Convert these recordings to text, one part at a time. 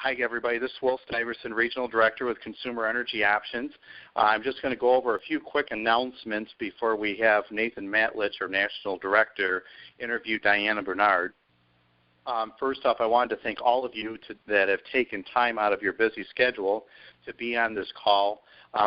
Hi, everybody. This is Will Stuyvesant, Regional Director with Consumer Energy Options. I'm just going to go over a few quick announcements before we have Nathan Matelich, our National Director, interview Diana Bernard. First off, I wanted to thank all of you that have taken time out of your busy schedule to be on this call.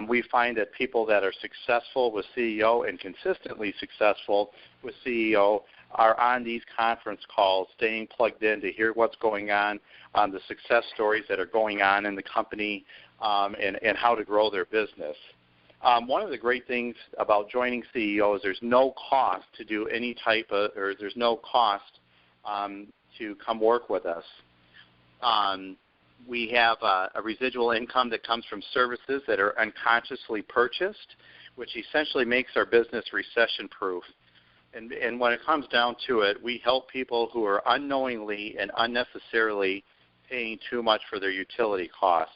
We find that people that are successful with CEO and consistently successful with CEO are on these conference calls, staying plugged in to hear what's going on the success stories that are going on in the company, and how to grow their business. One of the great things about joining CEO is there's no cost to do any type of, or there's no cost to come work with us. We have a residual income that comes from services that are unconsciously purchased, which essentially makes our business recession-proof. And when it comes down to it, we help people who are unknowingly and unnecessarily paying too much for their utility costs.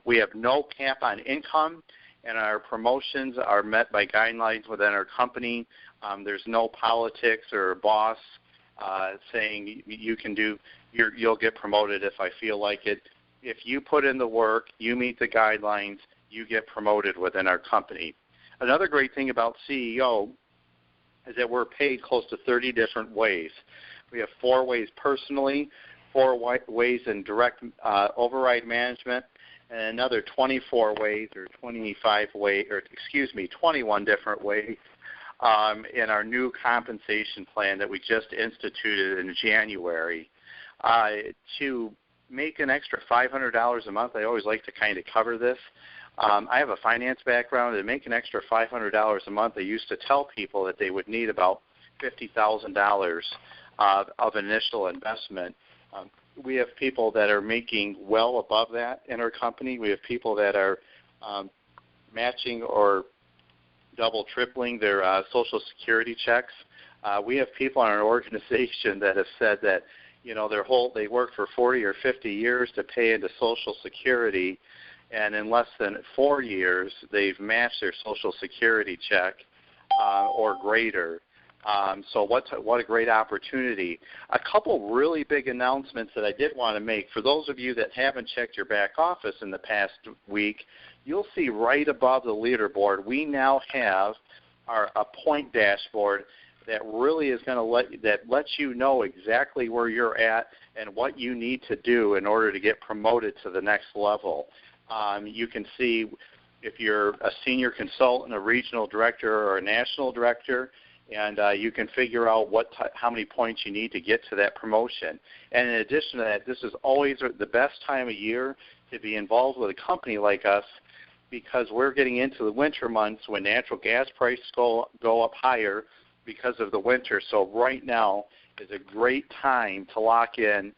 We have no cap on income, and our promotions are met by guidelines within our company. There's no politics or a boss saying you'll get promoted if I feel like it. If you put in the work, you meet the guidelines, you get promoted within our company. Another great thing about CEO is that we're paid close to 30 different ways. We have 4 ways personally, 4 ways in direct override management, and another 24 ways or 21 different ways in our new compensation plan that we just instituted in January. To make an extra $500 a month, I always like to kind of cover this. I have a finance background. To make an extra $500 a month, I used to tell people that they would need about $50,000 of initial investment. We have people that are making well above that in our company. We have people that are matching or double, tripling their Social Security checks. We have people in our organization that have said that they work for 40 or 50 years to pay into Social Security, and in less than 4 years, they've matched their Social Security check or greater. So what a great opportunity. A couple really big announcements that I did want to make. For those of you that haven't checked your back office in the past week, you'll see right above the leaderboard, we now have a point dashboard that really is going to lets you know exactly where you're at and what you need to do in order to get promoted to the next level. You can see if you're a senior consultant, a regional director, or a national director, and you can figure out how many points you need to get to that promotion. And in addition to that, this is always the best time of year to be involved with a company like us, because we're getting into the winter months when natural gas prices go up higher because of the winter. So right now is a great time to lock in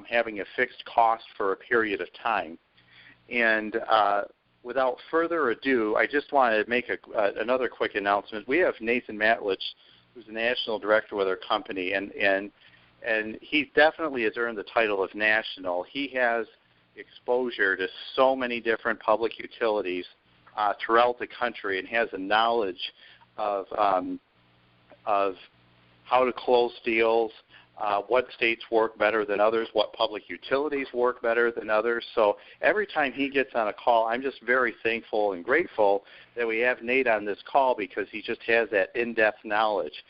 having a fixed cost for a period of time. And without further ado, I just want to make another quick announcement. We have Nathan Matelich, who's the national director with our company, and he definitely has earned the title of national. He has exposure to so many different public utilities throughout the country, and has a knowledge of how to close deals, what states work better than others, what public utilities work better than others. So every time he gets on a call, I'm just very thankful and grateful that we have Nate on this call, because he just has that in-depth knowledge.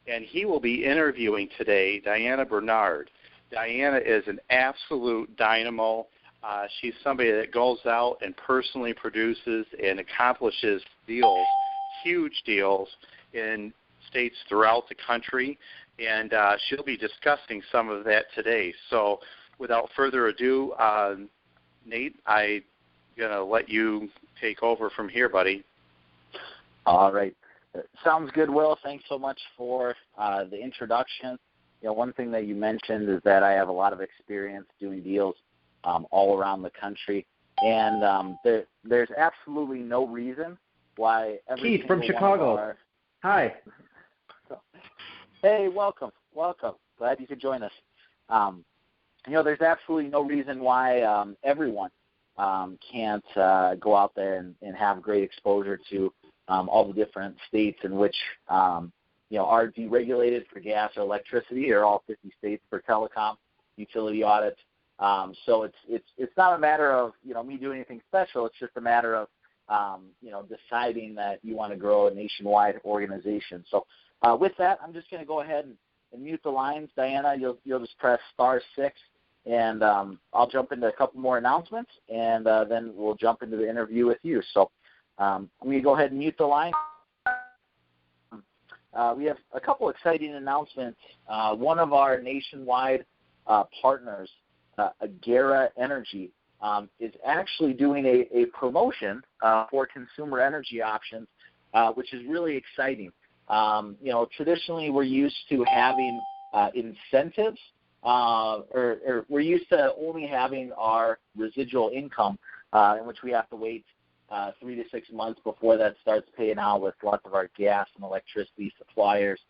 And he will be interviewing today Diana Bernard. Diana is an absolute dynamo. She's somebody that goes out and personally produces and accomplishes deals, huge deals, in states throughout the country. And she'll be discussing some of that today. So without further ado, Nate, I'm going to let you take over from here, buddy. All right. Sounds good, Will. Thanks so much for the introduction. One thing that you mentioned is that I have a lot of experience doing deals all around the country. And there's absolutely no reason why every Keith from Chicago. Hi. Hey, welcome. Glad you could join us. There's absolutely no reason why everyone can't go out there and have great exposure to all the different states in which are deregulated for gas or electricity, or all 50 states for telecom, utility audits. So it's not a matter of me doing anything special. It's just a matter of deciding that you want to grow a nationwide organization. So with that, I'm just going to go ahead and mute the lines. Diana, you'll just press *6, and I'll jump into a couple more announcements, and then we'll jump into the interview with you. So I'm going to go ahead and mute the line. We have a couple exciting announcements. One of our nationwide partners, Agera Energy, is actually doing a promotion for consumer energy options, which is really exciting. Traditionally we're used to having incentives, or we're used to only having our residual income, in which we have to wait 3 to 6 months before that starts paying out with lots of our gas and electricity suppliers.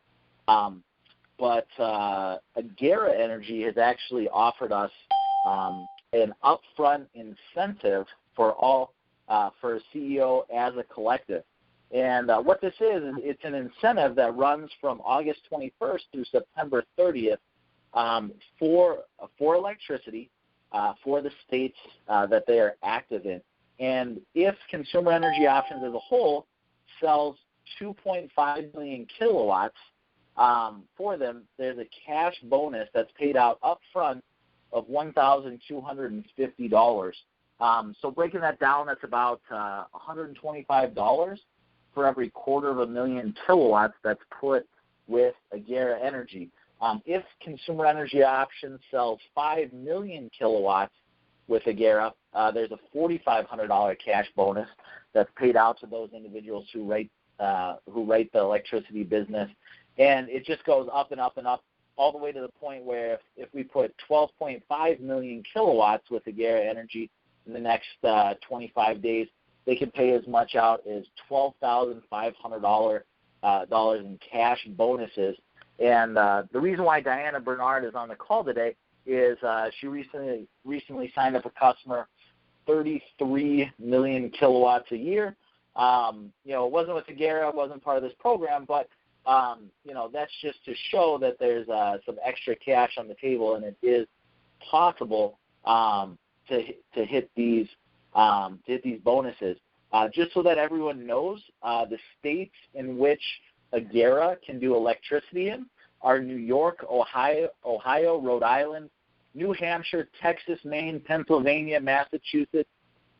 But Agera Energy has actually offered us an upfront incentive for CEO as a collective. And what this is, it's an incentive that runs from August 21st through September 30th for electricity for the states that they are active in. And if Consumer Energy Options as a whole sells 2.5 million kilowatts for them, there's a cash bonus that's paid out up front of $1,250. So breaking that down, that's about $125 for every 250,000 kilowatts that's put with Agera Energy. If Consumer Energy Options sells 5 million kilowatts with Agera, there's a $4,500 cash bonus that's paid out to those individuals who write the electricity business, and it just goes up and up and up, all the way to the point where if we put 12.5 million kilowatts with Agera Energy in the next 25 days, they can pay as much out as $12,500 in cash bonuses. And the reason why Diana Bernard is on the call today is she recently signed up a customer, 33 million kilowatts a year. It wasn't with Agera, it wasn't part of this program, but that's just to show that there's some extra cash on the table, and it is possible to hit these bonuses. Just so that everyone knows, the states in which Agera can do electricity in are New York, Ohio, Rhode Island, New Hampshire, Texas, Maine, Pennsylvania, Massachusetts,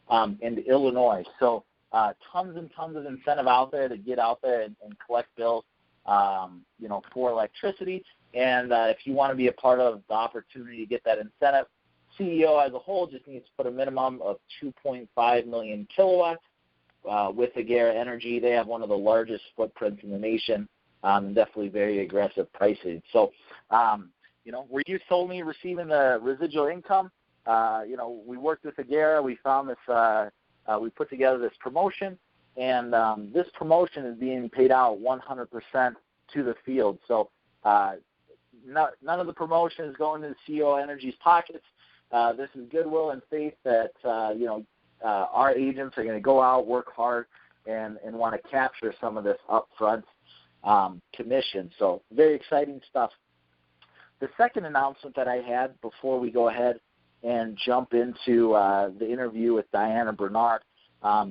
and Illinois. So tons and tons of incentive out there to get out there and collect bills, for electricity. And if you want to be a part of the opportunity to get that incentive, CEO as a whole just needs to put a minimum of 2.5 million kilowatts with Agera Energy. They have one of the largest footprints in the nation, and definitely very aggressive pricing. So, we're used to only receiving the residual income. We worked with Agera. We found this. We put together this promotion, and this promotion is being paid out 100% to the field. So none of the promotion is going to the CEO Energy's pockets. This is goodwill and faith that our agents are going to go out, work hard, and want to capture some of this upfront commission. So very exciting stuff. The second announcement that I had before we go ahead and jump into the interview with Diana Bernard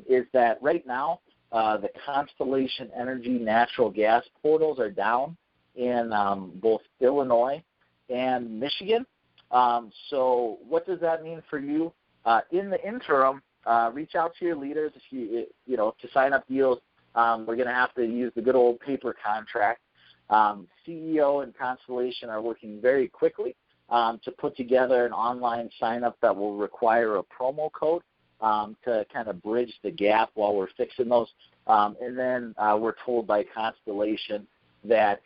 is that right now the Constellation Energy natural gas portals are down in both Illinois and Michigan. So what does that mean for you? In the interim, reach out to your leaders if you to sign up deals. We're going to have to use the good old paper contract. CEO and Constellation are working very quickly to put together an online sign-up that will require a promo code to kind of bridge the gap while we're fixing those. And then we're told by Constellation that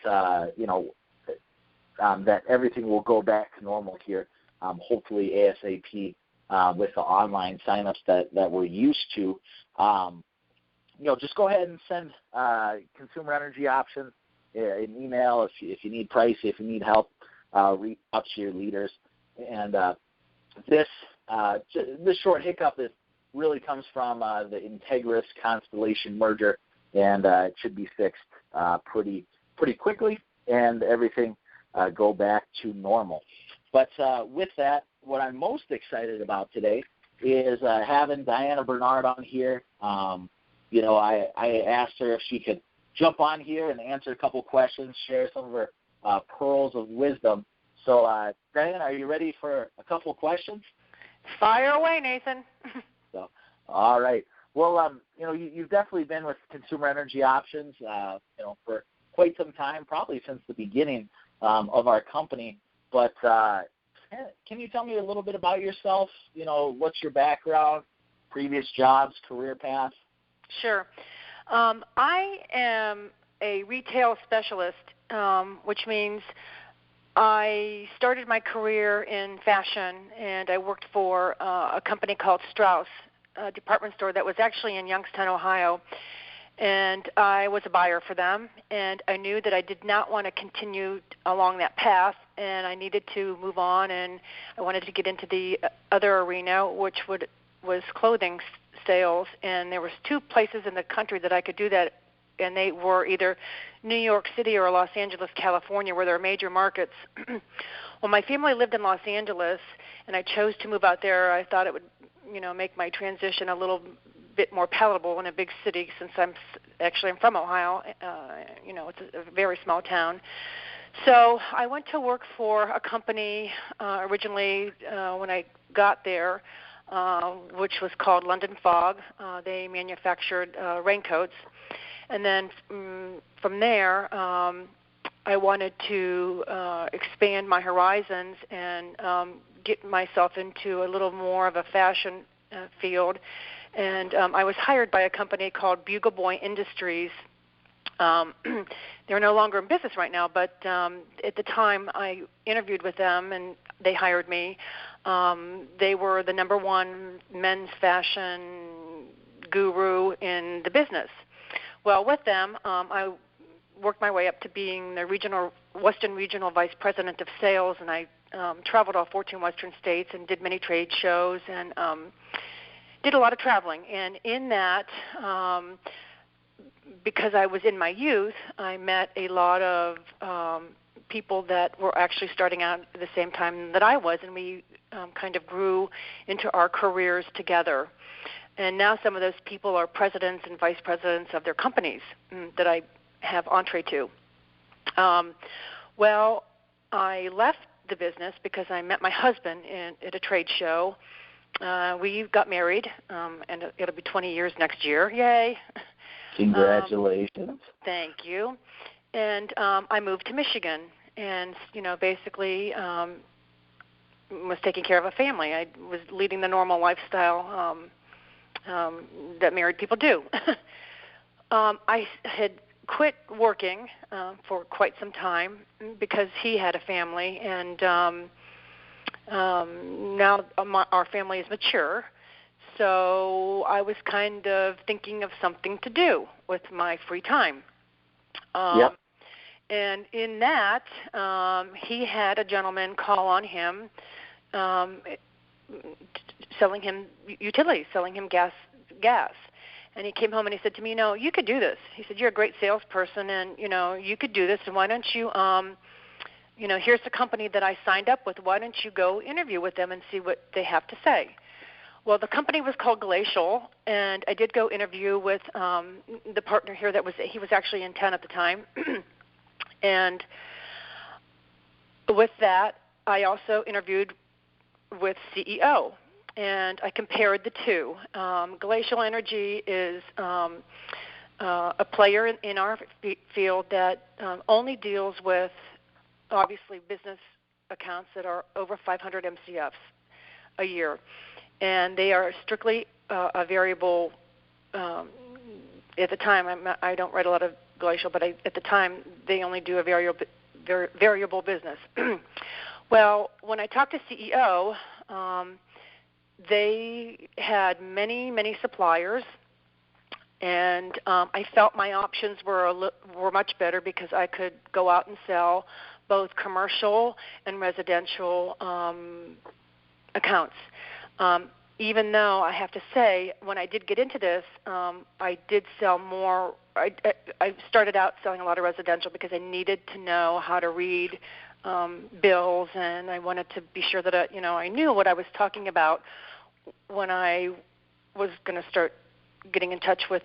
that everything will go back to normal here, hopefully ASAP, with the online sign-ups that we're used to. Just go ahead and send Consumer Energy Options an email if you need price, if you need help. Reach out to your leaders. And this short hiccup really comes from the Integris Constellation merger, and it should be fixed pretty quickly, and everything go back to normal. But with that, what I'm most excited about today is having Diana Bernard on here. I asked her if she could jump on here and answer a couple questions, share some of her pearls of wisdom. So, Diana, are you ready for a couple questions? Fire away, Nathan. So, all right. Well, you've definitely been with Consumer Energy Options, for quite some time, probably since the beginning of our company. But can you tell me a little bit about yourself? What's your background, previous jobs, career path? Sure. I am a retail specialist, which means I started my career in fashion, and I worked for a company called Strauss, a department store that was actually in Youngstown, Ohio. And I was a buyer for them, and I knew that I did not want to continue along that path, and I needed to move on, and I wanted to get into the other arena, which was clothing sales. And there was two places in the country that I could do that, and they were either New York City or Los Angeles, California, where there are major markets. Well, my family lived in Los Angeles, and I chose to move out there. I thought it would, make my transition a little bit more palatable in a big city, since I'm from Ohio. It's a very small town. So I went to work for a company originally when I got there, which was called London Fog. They manufactured raincoats. And then from there, I wanted to expand my horizons and get myself into a little more of a fashion field. And I was hired by a company called Bugle Boy Industries. They're no longer in business right now, but at the time I interviewed with them and they hired me. They were the number one men's fashion guru in the business. Well, with them, I worked my way up to being the Western Regional Vice President of Sales, and I traveled all 14 Western states and did many trade shows and did a lot of traveling. And in that, because I was in my youth, I met a lot of people that were actually starting out at the same time that I was, and we kind of grew into our careers together. And now some of those people are presidents and vice presidents of their companies that I have entree to. Well, I left the business because I met my husband at a trade show. We got married, and it'll be 20 years next year. Yay! Congratulations. Thank you. And I moved to Michigan, and basically was taking care of a family. I was leading the normal lifestyle that married people do. I had quit working for quite some time because he had a family, and now our family is mature. So I was kind of thinking of something to do with my free time. Yep. And in that, he had a gentleman call on him, selling him utilities, selling him gas. And he came home and he said to me, you could do this. He said, you're a great salesperson, and, you could do this, and why don't you, here's the company that I signed up with. Why don't you go interview with them and see what they have to say? Well, the company was called Glacial, and I did go interview with the partner here he was actually in town at the time. And with that, I also interviewed with CEO, and I compared the two. Glacial Energy is a player in our field that only deals with, obviously, business accounts that are over 500 MCFs a year. And they are strictly a variable. At the time, I don't write a lot of Glacial, but at the time they only do a variable business. Well, when I talked to CEO, they had many suppliers, and I felt my options were much better because I could go out and sell both commercial and residential accounts. Even though I have to say, when I did get into this, I did sell more. I started out selling a lot of residential because I needed to know how to read bills, and I wanted to be sure that I knew what I was talking about when I was going to start getting in touch with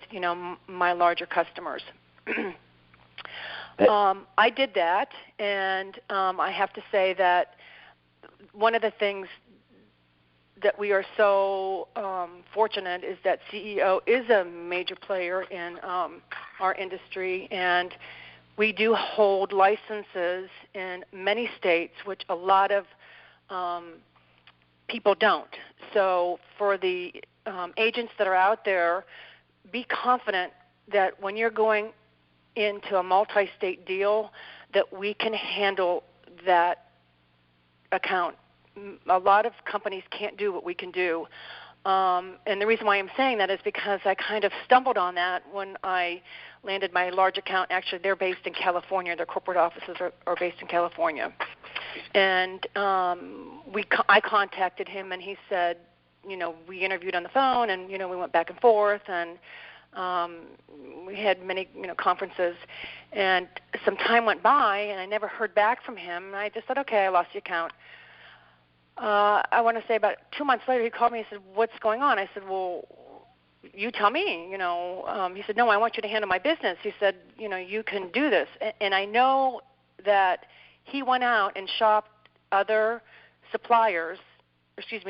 my larger customers. I did that, and I have to say that one of the things that we are so fortunate is that CEO is a major player in our industry, and we do hold licenses in many states, which a lot of people don't. So for the agents that are out there, be confident that when you're going into a multi-state deal, that we can handle that account. A lot of companies can't do what we can do. And the reason why I'm saying that is because I kind of stumbled on that when I landed my large account. Actually, they're based in California. Their corporate offices are based in California. And I contacted him, and he said, we interviewed on the phone, and, we went back and forth, and we had many, conferences. And some time went by, and I never heard back from him. And I just said, okay, I lost the account. I want to say about 2 months later, he called me and said, what's going on? I said, well, you tell me, He said, no, I want you to handle my business. He said, you can do this. And I know that he went out and shopped other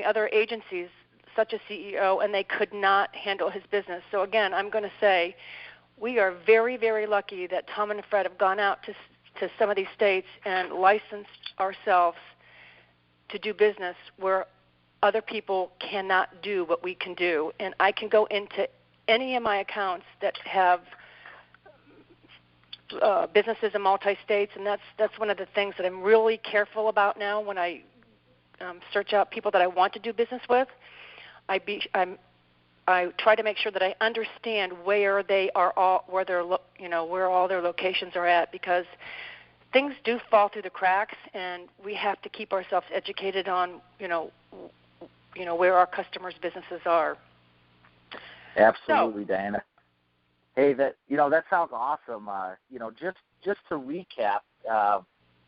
other agencies, such as CEO, and they could not handle his business. So again, I'm going to say we are very, very lucky that Tom and Fred have gone out to some of these states and licensed ourselves to do business where other people cannot do what we can do. And I can go into any of my accounts that have businesses in multi-states, and that's one of the things that I'm really careful about now when I search out people that I want to do business with. I try to make sure that I understand where they are all, where all their locations are at, because things do fall through the cracks, and we have to keep ourselves educated on where our customers' businesses are. Absolutely, Diana. Hey, that sounds awesome. Just to recap,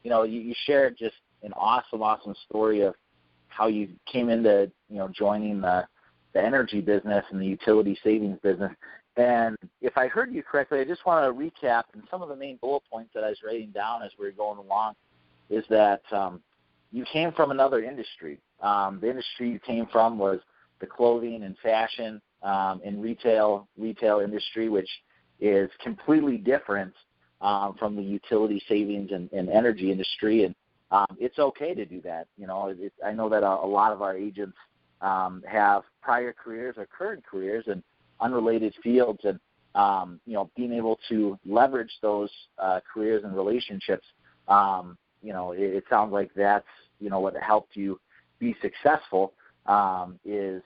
you shared just an awesome story of how you came into joining the energy business and the utility savings business. And if I heard you correctly, I just want to recap, and some of the main bullet points that I was writing down as we were going along is that you came from another industry. The industry you came from was the clothing and fashion and retail industry, which is completely different from the utility savings and energy industry. And it's okay to do that. I know that a lot of our agents have prior careers or current careers in unrelated fields, and being able to leverage those careers and relationships, it sounds like that's what helped you be successful, is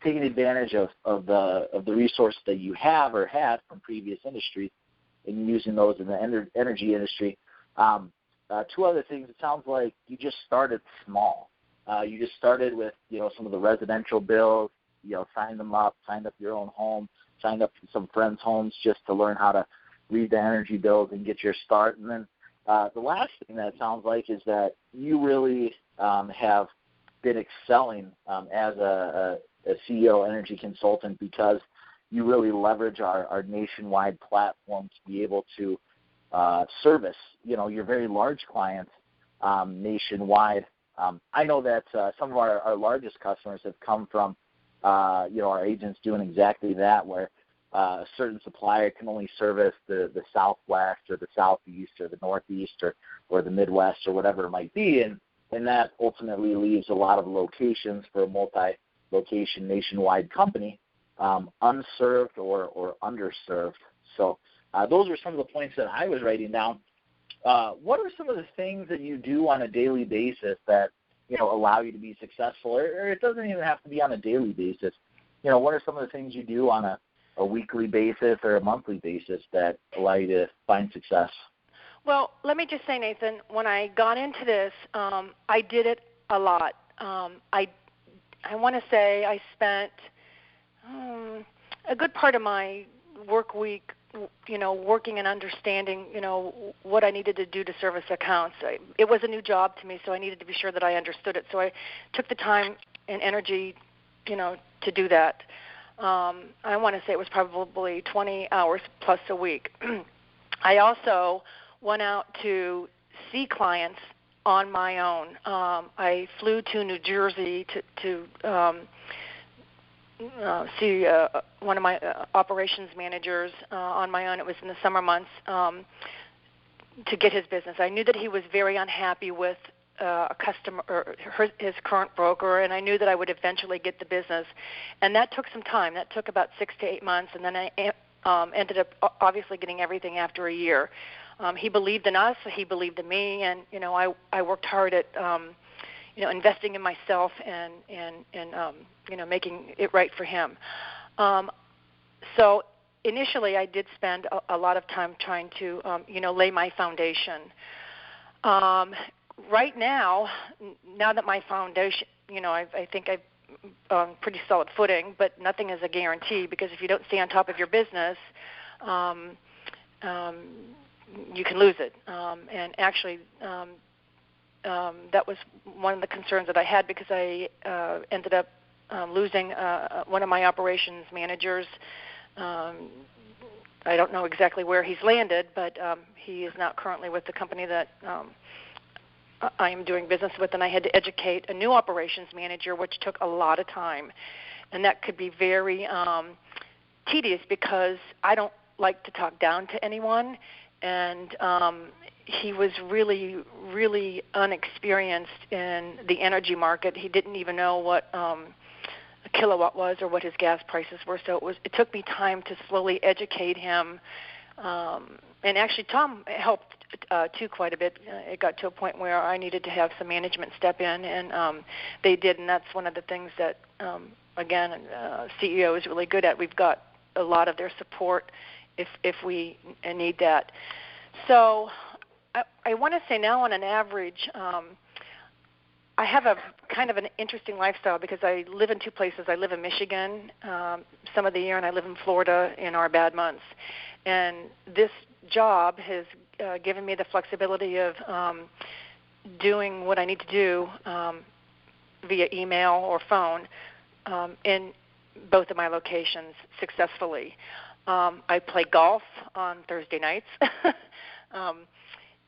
taking advantage of the resources that you have or had from previous industries and using those in the energy industry. Two other things. It sounds like you just started small. You just started with some of the residential bills. Signed up your own home, signed up some friends' homes just to learn how to read the energy bills and get your start. And then the last thing that it sounds like is that you really have been excelling as a CEO energy consultant, because you really leverage our nationwide platform to be able to service your very large clients nationwide. I know that some of our largest customers have come from our agents doing exactly that, where a certain supplier can only service the Southwest or the Southeast or the Northeast or the Midwest or whatever it might be, and that ultimately leaves a lot of locations for a multi-location nationwide company unserved or underserved. So those are some of the points that I was writing down. What are some of the things that you do on a daily basis that allow you to be successful, or it doesn't even have to be on a daily basis? What are some of the things you do on a weekly basis or a monthly basis that allow you to find success? Well, let me just say, Nathan, when I got into this, I did it a lot. I want to say I spent a good part of my work week working and understanding, what I needed to do to service accounts. It was a new job to me, so I needed to be sure that I understood it. So I took the time and energy, to do that. I want to say it was probably 20 hours plus a week. I also went out to see clients on my own. I flew to New Jersey to see one of my operations managers on my own. It was in the summer months to get his business. I knew that he was very unhappy with a customer or his current broker, and I knew that I would eventually get the business. And that took some time. That took about 6 to 8 months, and then I ended up obviously getting everything after a year. He believed in us. He believed in me, and I worked hard at investing in myself and making it right for him. So initially, I did spend a lot of time trying to lay my foundation. Right now that my foundation, I think I've on pretty solid footing, but nothing is a guarantee, because if you don't stay on top of your business, you can lose it. And actually, that was one of the concerns that I had, because I ended up losing one of my operations managers. I don't know exactly where he's landed, but he is not currently with the company that I am doing business with, and I had to educate a new operations manager, which took a lot of time. And that could be very tedious, because I don't like to talk down to anyone, and he was really, really unexperienced in the energy market. He didn't even know what a kilowatt was or what his gas prices were. So it took me time to slowly educate him. And actually, Tom helped too quite a bit. It got to a point where I needed to have some management step in, and they did. And that's one of the things that, again, CEO is really good at. We've got a lot of their support if we need that. So I want to say now, on an average, I have a kind of an interesting lifestyle, because I live in two places. I live in Michigan some of the year, and I live in Florida in our bad months. And this job has given me the flexibility of doing what I need to do via email or phone in both of my locations successfully. I play golf on Thursday nights.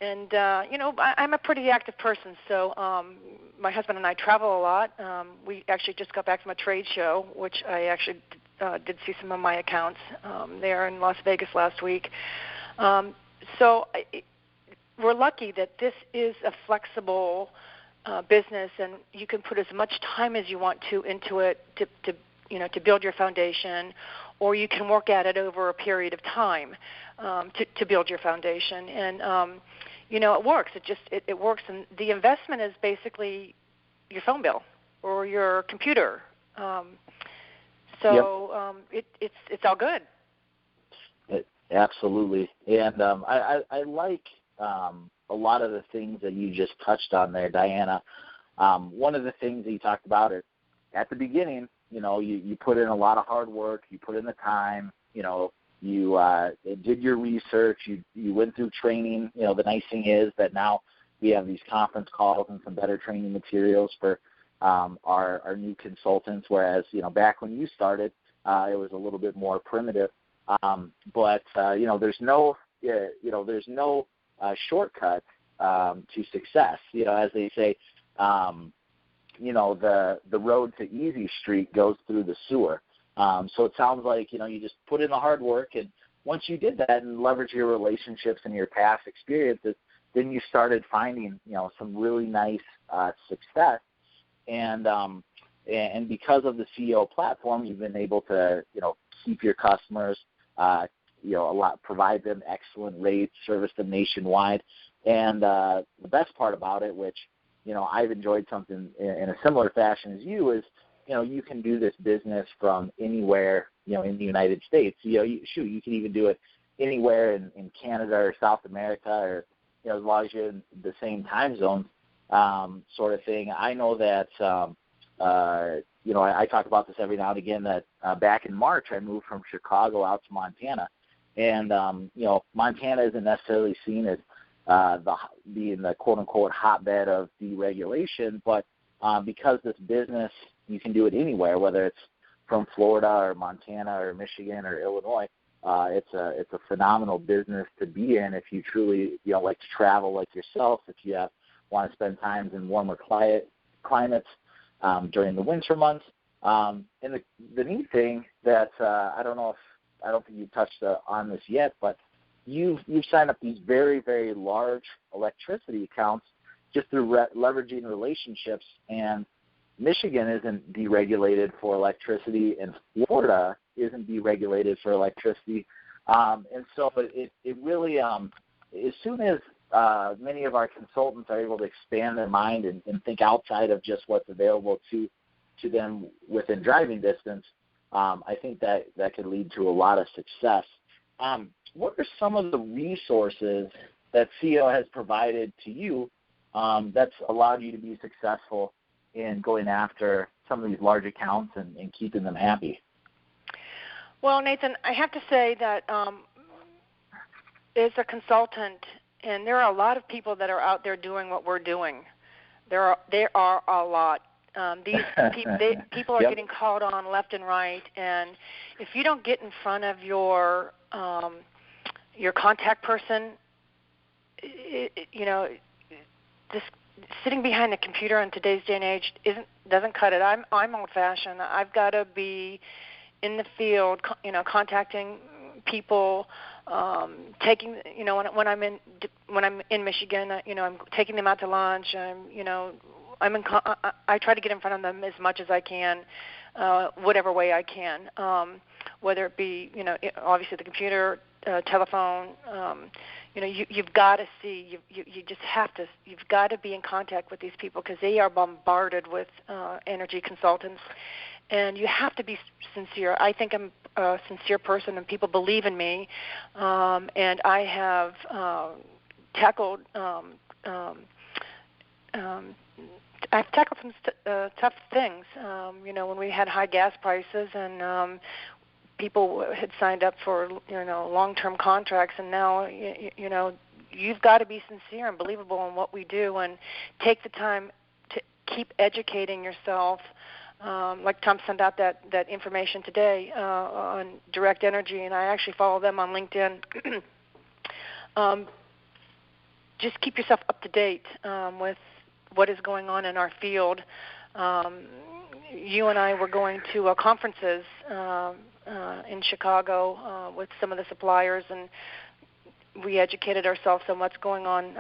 And, I'm a pretty active person, so my husband and I travel a lot. We actually just got back from a trade show, which I actually did see some of my accounts there in Las Vegas last week. So we're lucky that this is a flexible business, and you can put as much time as you want to into it to build your foundation, or you can work at it over a period of time to build your foundation. And it works. It works, and the investment is basically your phone bill or your computer. It's all good. Absolutely. And I like a lot of the things that you just touched on there, Diana. One of the things that you talked about is at the beginning, you put in a lot of hard work, you put in the time, you did your research, you went through training. The nice thing is that now we have these conference calls and some better training materials for our new consultants, whereas, back when you started, it was a little bit more primitive. But there's no shortcut to success. As they say, the road to Easy Street goes through the sewer. So it sounds like, you just put in the hard work, and once you did that and leverage your relationships and your past experiences, then you started finding, some really nice success. And because of the CEO platform, you've been able to, keep your customers, provide them excellent rates, service them nationwide. And the best part about it, which, I've enjoyed something in a similar fashion as you, is, you can do this business from anywhere, in the United States. You can even do it anywhere in Canada or South America, or, as long as you're in the same time zone, sort of thing. I know that, I talk about this every now and again, that back in March I moved from Chicago out to Montana, And, Montana isn't necessarily seen as being the quote-unquote hotbed of deregulation, but because this business, you can do it anywhere, whether it's from Florida or Montana or Michigan or Illinois. It's a phenomenal business to be in if you truly like to travel like yourself. If you want to spend time in warmer climates during the winter months. And the neat thing that I don't think you've touched on this yet, but you've signed up these very, very large electricity accounts just through leveraging relationships. And Michigan isn't deregulated for electricity, and Florida isn't deregulated for electricity. And so it really, as soon as many of our consultants are able to expand their mind and think outside of just what's available to them within driving distance, I think that could lead to a lot of success. What are some of the resources that CEO has provided to you that's allowed you to be successful in going after some of these large accounts and keeping them happy? Well, Nathan, I have to say that as a consultant, and there are a lot of people that are out there doing what we're doing. There are a lot. These people are getting called on left and right, and if you don't get in front of your contact person, just sitting behind the computer in today's day and age doesn't cut it. I'm old-fashioned. I've got to be in the field, contacting people, taking, when I'm in Michigan, I'm taking them out to lunch. I try to get in front of them as much as I can, whatever way I can, whether it be, obviously the computer, telephone. You've got to see. You just have to. You've got to be in contact with these people because they are bombarded with energy consultants, and you have to be sincere. I think I'm a sincere person, and people believe in me, and I have tackled. I've tackled some tough things. When we had high gas prices and people had signed up for long-term contracts, and now you've got to be sincere and believable in what we do, and take the time to keep educating yourself. Like Tom sent out that information today on Direct Energy, and I actually follow them on LinkedIn. Just keep yourself up to date with what is going on in our field. You and I were going to conferences in Chicago with some of the suppliers, and we educated ourselves on what's going on,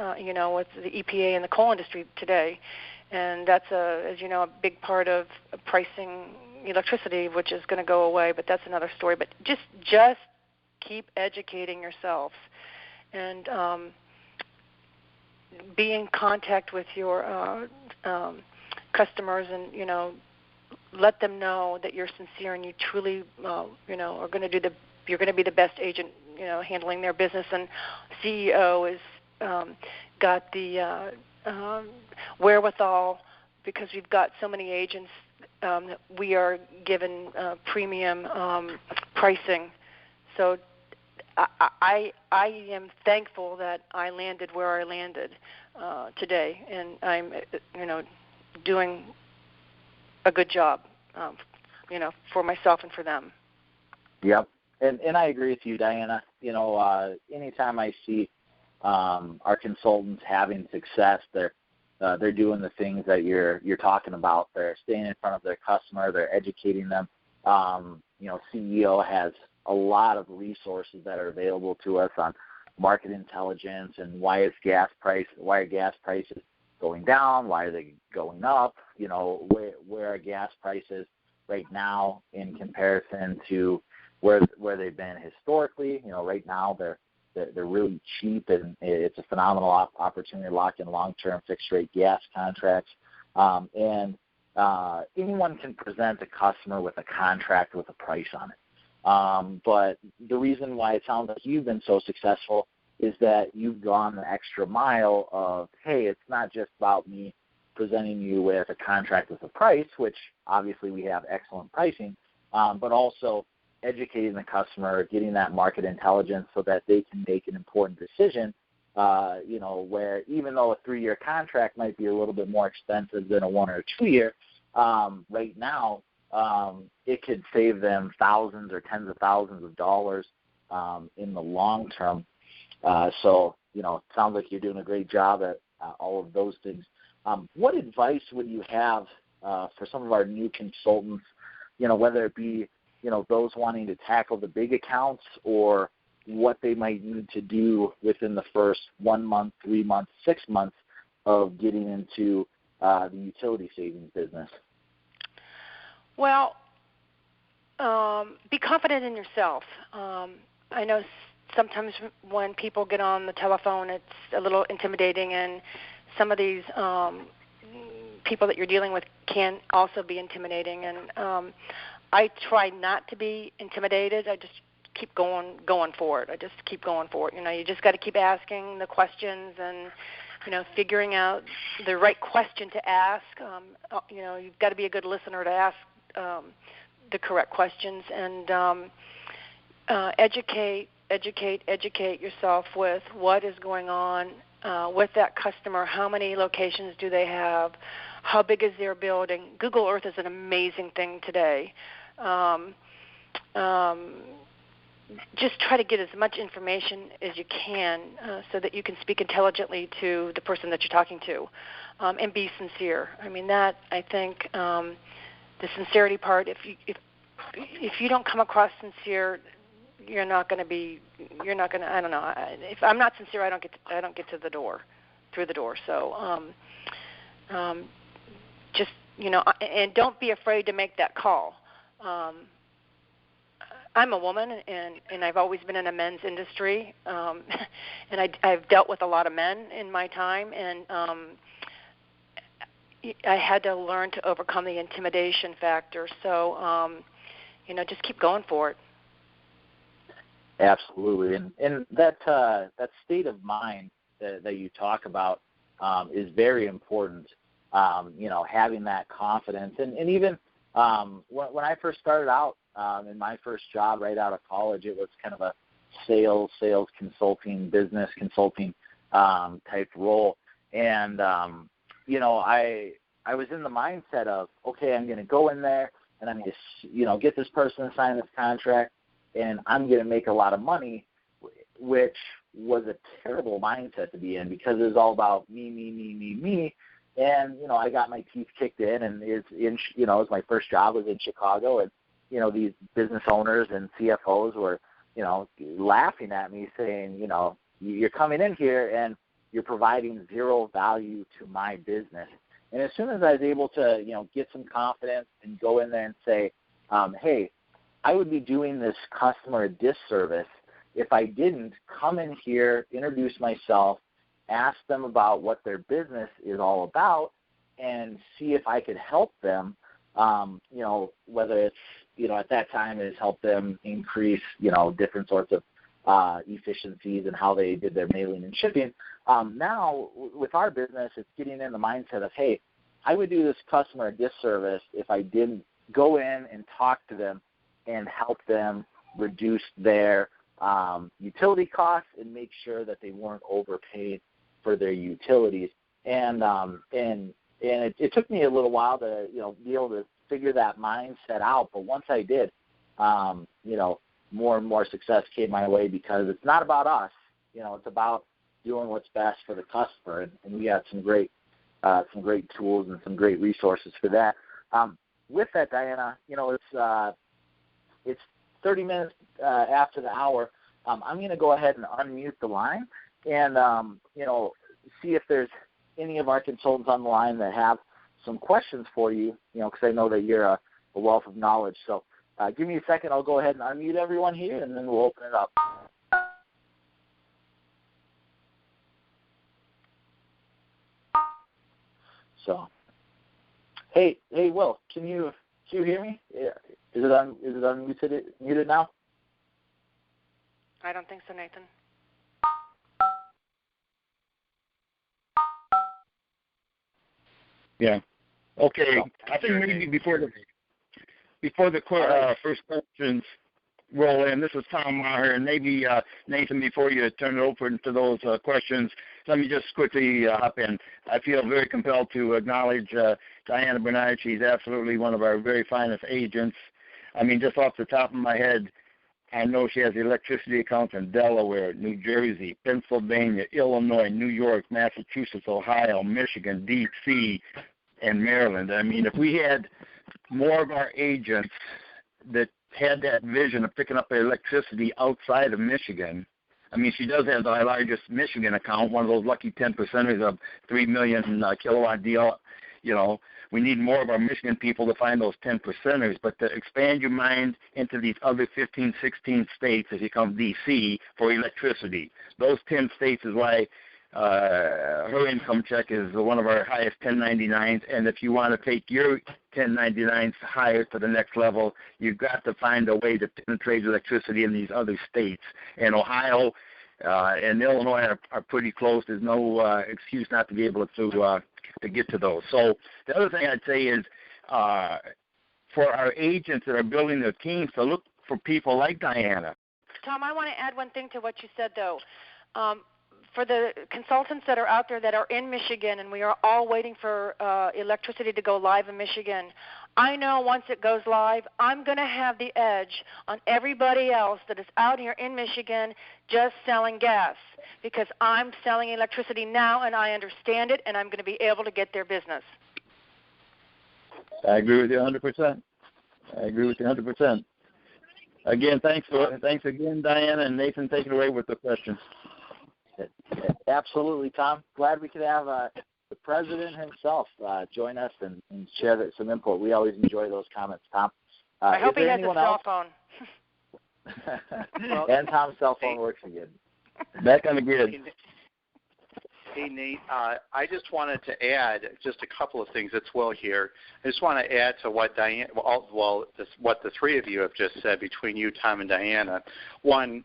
with the EPA and the coal industry today. And that's, as you know, a big part of pricing electricity, which is going to go away, but that's another story. But just keep educating yourselves and be in contact with your customers, and let them know that you're sincere and you truly are going to you're going to be the best agent handling their business. And CEO has got the wherewithal, because we've got so many agents. We are given premium pricing. So I am thankful that I landed where I landed today, and I'm doing a good job for myself and for them. Yep, and I agree with you, Diana. Anytime I see our consultants having success, they're doing the things that you're talking about. They're staying in front of their customer. They're educating them. CEO has a lot of resources that are available to us on market intelligence and why are gas prices going down? Why are they going up? Where are gas prices right now in comparison to where they've been historically? Right now they're really cheap, and it's a phenomenal opportunity to lock in long-term fixed-rate gas contracts. And anyone can present a customer with a contract with a price on it. But the reason why it sounds like you've been so successful is that you've gone the extra mile of, hey, it's not just about me presenting you with a contract with a price, which obviously we have excellent pricing, but also educating the customer, getting that market intelligence so that they can make an important decision, where even though a 3-year contract might be a little bit more expensive than a 1 or 2 year, right now it could save them thousands or tens of thousands of dollars in the long term. So, it sounds like you're doing a great job at all of those things. What advice would you have for some of our new consultants, whether it be, those wanting to tackle the big accounts or what they might need to do within the first 1 month, 3 months, 6 months of getting into the utility savings business? Well, be confident in yourself. I know sometimes when people get on the telephone, it's a little intimidating, and some of these people that you're dealing with can also be intimidating. And I try not to be intimidated. I just keep going for it. I just keep going for it. You just got to keep asking the questions and, figuring out the right question to ask. You've got to be a good listener to ask the correct questions, and educate yourself with what is going on with that customer. How many locations do they have? How big is their building? Google Earth is an amazing thing today. Just try to get as much information as you can so that you can speak intelligently to the person that you're talking to, and be sincere. I mean, that, I think, the sincerity part, if you don't come across sincere, you're not going to, I don't know. If I'm not sincere, I don't get to the door, through the door. So just, and don't be afraid to make that call. I'm a woman, and I've always been in a men's industry, and I've dealt with a lot of men in my time, and I had to learn to overcome the intimidation factor. So, just keep going for it. Absolutely, and that state of mind that you talk about is very important. Having that confidence, and even when I first started out in my first job right out of college, it was kind of a sales consulting, business consulting type role, and I was in the mindset of, okay, I'm going to go in there and I'm going to get this person to sign this contract, and I'm going to make a lot of money, which was a terrible mindset to be in because it was all about me. And, I got my teeth kicked in, and it was my first job was in Chicago, and, these business owners and CFOs were, laughing at me saying, you're coming in here and you're providing zero value to my business. And as soon as I was able to, get some confidence and go in there and say, hey, I would be doing this customer a disservice if I didn't come in here, introduce myself, ask them about what their business is all about, and see if I could help them, whether it's, at that time it has helped them increase, different sorts of efficiencies and how they did their mailing and shipping. Now, with our business, it's getting in the mindset of, hey, I would do this customer a disservice if I didn't go in and talk to them and help them reduce their utility costs and make sure that they weren't overpaid for their utilities. And it took me a little while to be able to figure that mindset out, but once I did, more and more success came my way because it's not about us. It's about doing what's best for the customer, and we got some great tools and some great resources for that. With that, Diana, it's 30 minutes after the hour. I'm going to go ahead and unmute the line and see if there's any of our consultants on the line that have some questions for you, because I know that you're a wealth of knowledge. So give me a second. I'll go ahead and unmute everyone here, and then we'll open it up. So, hey, Will, can you hear me? Yeah. Is it unmuted? Muted now? I don't think so, Nathan. Yeah. Okay. I think maybe before the first questions, roll in. This is Tom Maher, and maybe, Nathan, before you turn it over to those questions, let me just quickly hop in. I feel very compelled to acknowledge Diana Bernard. She's absolutely one of our very finest agents. I mean, just off the top of my head, I know she has electricity accounts in Delaware, New Jersey, Pennsylvania, Illinois, New York, Massachusetts, Ohio, Michigan, D.C., and Maryland. I mean, if we had more of our agents that had that vision of picking up electricity outside of Michigan. I mean, she does have the largest Michigan account, one of those lucky 10%ers of 3 million kilowatt deal. You know, we need more of our Michigan people to find those 10%ers, but to expand your mind into these other 15, 16 states as you come D.C. for electricity. Those 10 states is why her income check is one of our highest 1099s, and if you want to take your 1099s higher to the next level, you've got to find a way to penetrate electricity in these other states. And Ohio and Illinois are pretty close. There's no excuse not to be able to get to those. So the other thing I'd say is for our agents that are building their teams to look for people like Diana. Tom, I want to add one thing to what you said, though. For the consultants that are out there that are in Michigan, and we are all waiting for electricity to go live in Michigan, I know once it goes live, I'm going to have the edge on everybody else that is out here in Michigan just selling gas, because I'm selling electricity now and I understand it, and I'm going to be able to get their business. I agree with you 100%. I agree with you 100%. Again, thanks again, Diana, and Nathan, take it away with the questions. Absolutely, Tom. Glad we could have the president himself join us and share some input. We always enjoy those comments, Tom. I hope he has a cell phone. And Tom's cell phone works again. Back on the grid. Hey, Nate, I just wanted to add just a couple of things. It's Will here. I just want to add to what what the three of you have just said between you, Tom, and Diana. One,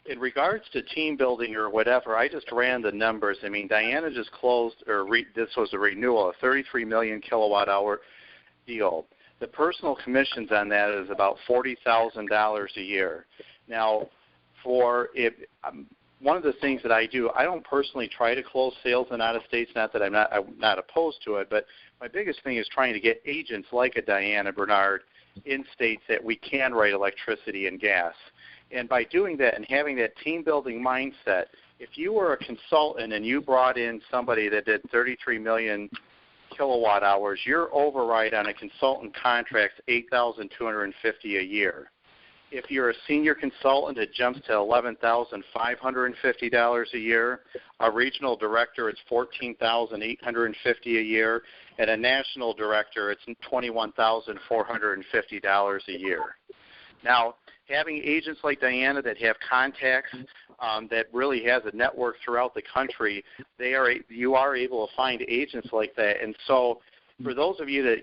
in regards to team building or whatever, I just ran the numbers. I mean, Diana just closed, this was a renewal, a 33 million kilowatt hour deal. The personal commissions on that is about $40,000 a year. Now, one of the things that I do, I don't personally try to close sales in out of states. Not that I'm not opposed to it, but my biggest thing is trying to get agents like a Diana Bernard in states that we can write electricity and gas. And by doing that and having that team-building mindset, if you were a consultant and you brought in somebody that did 33 million kilowatt hours, your override on a consultant contract is $8,250 a year. If you're a senior consultant, it jumps to $11,550 a year. A regional director, it's $14,850 a year. And a national director, it's $21,450 a year. Now, having agents like Diana that have contacts that really has a network throughout the country, you are able to find agents like that. And so for those of you that,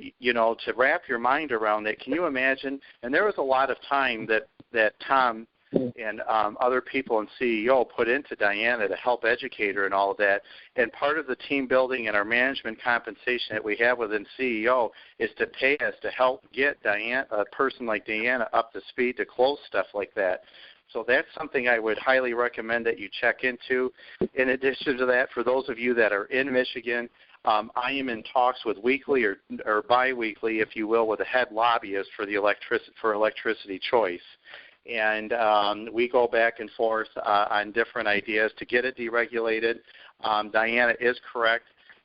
to wrap your mind around that, can you imagine? And there was a lot of time that Tom and other people in CEO put into Diana to help educate her and all of that. And part of the team building and our management compensation that we have within CEO is to pay us to help get a person like Diana up to speed to close stuff like that. So that's something I would highly recommend that you check into. In addition to that, for those of you that are in Michigan, I am in talks with weekly or biweekly, if you will, with a head lobbyist for electricity choice. And we go back and forth on different ideas to get it deregulated. Diana is correct.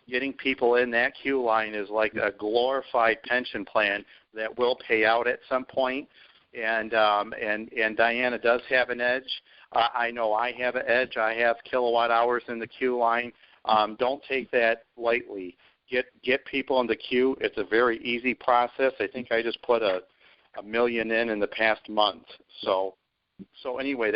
Getting people in that queue line is like a glorified pension plan that will pay out at some point. And Diana does have an edge. I know I have an edge. I have kilowatt hours in the queue line. Don't take that lightly. Get people in the queue. It's a very easy process. I think I just put a million in the past month. So anyway,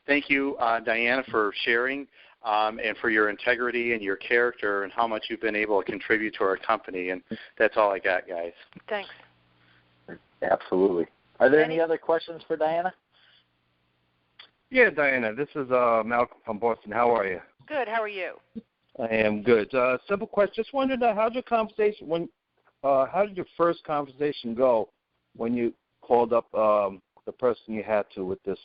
thank you, Diana, for sharing and for your integrity and your character and how much you've been able to contribute to our company. And that's all I got, guys. Thanks. Absolutely. Are there any other questions for Diana? Yeah, Diana, this is Malcolm from Boston. How are you? Good. How are you? I am good. Simple question. Just wondered how did your first conversation go when you called up the person you had to with this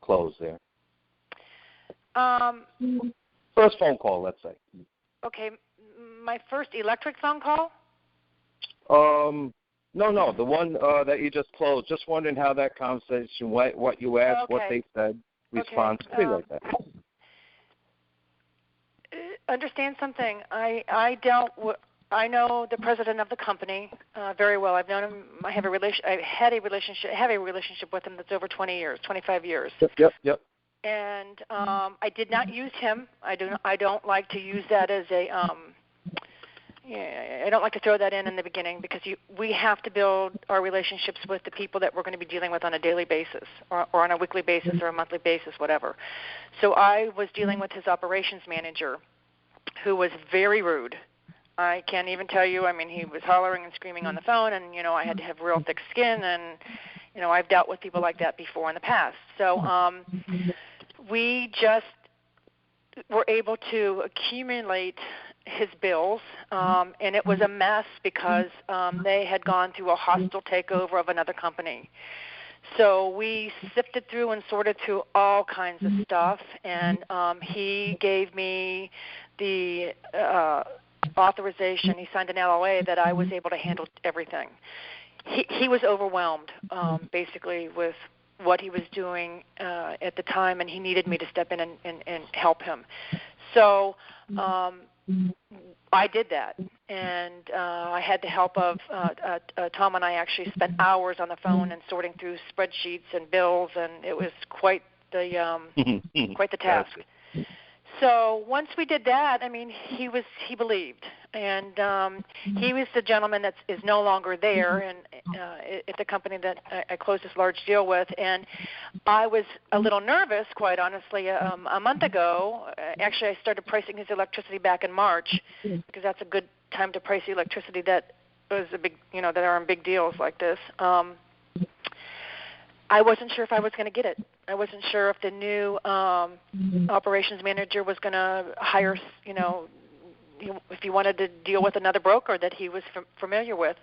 close there? First phone call, let's say. Okay, my first electric phone call? No, the one that you just closed. Just wondering how that conversation went, what you asked, Okay. what they said, response, things like that. Understand something. I know the president of the company very well. I've known him. I have a relationship with him that's over 20 years, 25 years. Yep. And I did not use him. I don't like to use that as a I don't like to throw that in the beginning, because we have to build our relationships with the people that we're going to be dealing with on a daily basis or on a weekly basis or a monthly basis, whatever. So I was dealing with his operations manager, who was very rude. I can't even tell you. I mean, he was hollering and screaming on the phone, and, I had to have real thick skin, and, I've dealt with people like that before in the past. So we just were able to accumulate his bills, and it was a mess because they had gone through a hostile takeover of another company. So we sifted through and sorted through all kinds of stuff, and he gave me the authorization. He signed an LOA that I was able to handle everything. He was overwhelmed, basically, with what he was doing at the time, and he needed me to step in and help him. So I did that, and I had the help of Tom, and I actually spent hours on the phone and sorting through spreadsheets and bills, and it was quite the task. So once we did that, I mean, he believed, and he was the gentleman that is no longer there, and at the company that I closed this large deal with, and I was a little nervous, quite honestly. A month ago, actually, I started pricing his electricity back in March, because that's a good time to price the electricity that was a big, that are on big deals like this. I wasn't sure if I was going to get it. I wasn't sure if the new operations manager was going to hire, if he wanted to deal with another broker that he was familiar with.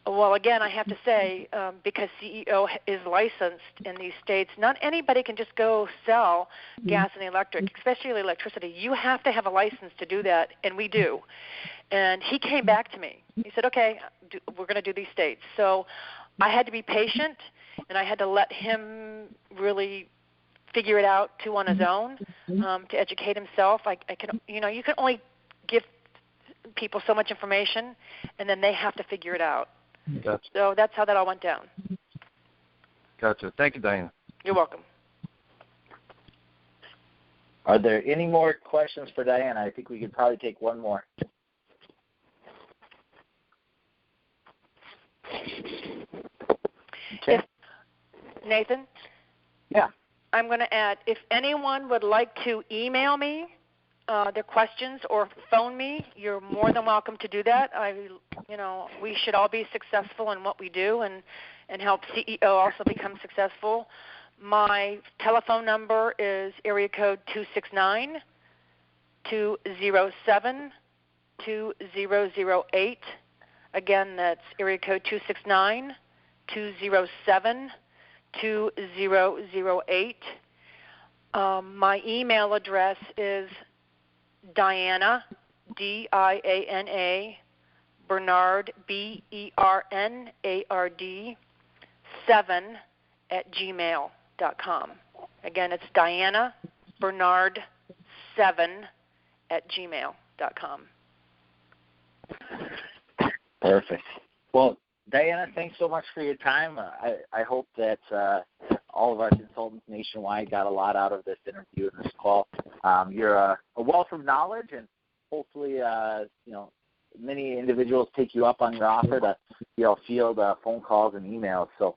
Well, again, I have to say, because CEO is licensed in these states, not anybody can just go sell gas and electric, especially electricity. You have to have a license to do that, and we do. And he came back to me. He said, okay, we're going to do these states. So I had to be patient, and I had to let him really figure it out too on his own, to educate himself. You can only give people so much information, and then they have to figure it out. Gotcha. So that's how that all went down. Gotcha. Thank you, Diana. You're welcome. Are there any more questions for Diana? I think we could probably take one more. Okay. Nathan? Yeah. I'm going to add, if anyone would like to email me their questions or phone me, you're more than welcome to do that. We should all be successful in what we do and help CEO also become successful. My telephone number is area code 269-207-2008. Again, that's area code 269-207-2008. My email address is Diana, D-I-A-N-A, Bernard, B-E-R-N-A-R-D, 7@gmail.com. Again, it's Diana Bernard 7@gmail.com. Perfect. Well, Diana, thanks so much for your time. I hope that all of our consultants nationwide got a lot out of this interview and this call. You're a wealth of knowledge, and hopefully, many individuals take you up on your offer to, field phone calls and emails. So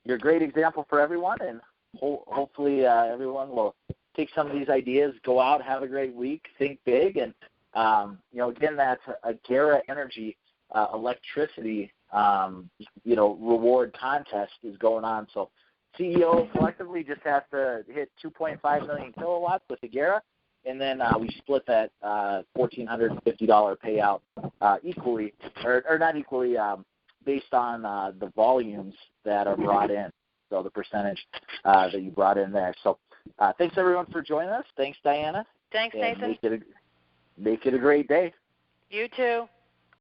you're a great example for everyone, and hopefully everyone will take some of these ideas, go out, have a great week, think big, and again, that's a Guerra Energy electricity, reward contest is going on. So CEO collectively just has to hit 2.5 million kilowatts with the Guerra, and then we split that $1,450 payout equally, or not equally, based on the volumes that are brought in, so the percentage that you brought in there. So thanks, everyone, for joining us. Thanks, Diana. Thanks, Nathan. Make it a great day. You too.